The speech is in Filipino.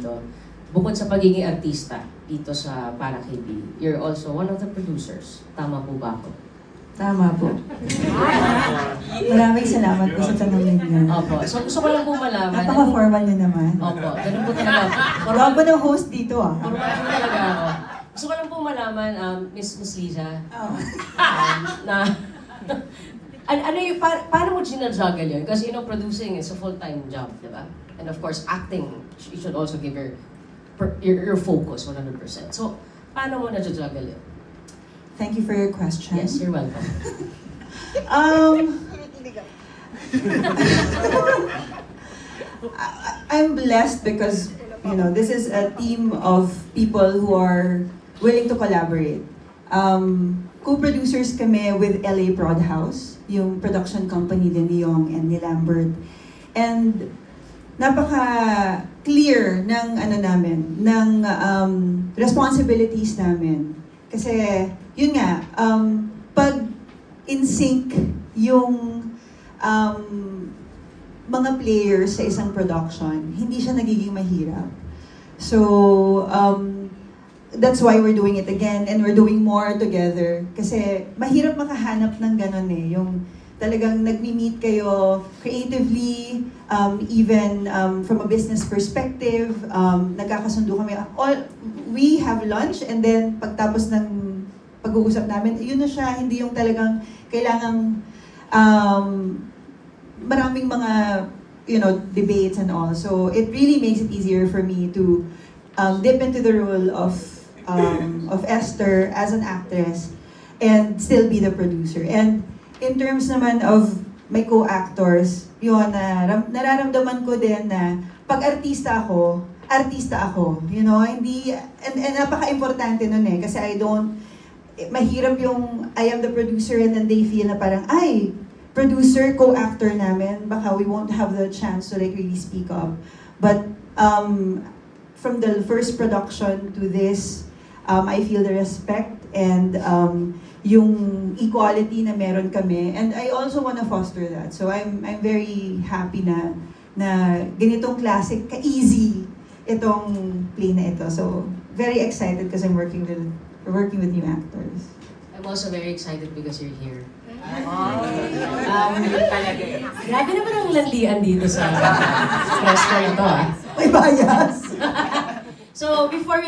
dito, bukod sa pagiging artista dito sa Para KB, you're also one of the producers. Tama po ba ako? Tama po. Maraming salamat po sa tanongin niyo. Opo. So gusto ko lang po malaman. Napaka-formal niyo naman. Opo. Ganun po talaga. Formal po ng host dito ah. Formal po talaga ako. Gusto ko lang po malaman, Miss Liza, Oh. na ano yung, paano mo ginajuggle yun? Kasi producing is a full-time job, di ba? And of course, acting, you should also give your focus 100%. So, paano mo na-juggle yun? Thank you for your question. Yes, you're welcome. I'm blessed because, this is a team of people who are willing to collaborate. Co-producers kami with LA Prod House, yung production company ni Yong and ni Lambert. And napaka-clear ng responsibilities namin. Kasi, yun nga, pag in sync yung mga players sa isang production, hindi siya nagiging mahirap. So, that's why we're doing it again and we're doing more together. Kasi mahirap makahanap ng ganun eh. Yung talagang nagmi-meet kayo creatively, even from a business perspective, nagkakasundo kami. We have lunch and then pagtapos ng pag-uusap namin, yun na siya, hindi yung talagang kailangang maraming mga debates and all. So it really makes it easier for me to dip into the role of Esther as an actress and still be the producer. And in terms naman of my co-actors, yun, nararamdaman ko din na pag artista ako, hindi, and napaka-importante nun eh, kasi mahirap yung I am the producer and then they feel na parang, producer, co-actor namin, baka we won't have the chance to really speak up. But from the first production to this, I feel the respect and yung equality na meron kami. And I also want to foster that. So I'm very happy na ganitong classic, ka-easy itong play na ito. So very excited because I'm working with new actors. I'm also very excited because you're here. Grabe naman ang landian dito sa restaurant ito ah. May bias! So before we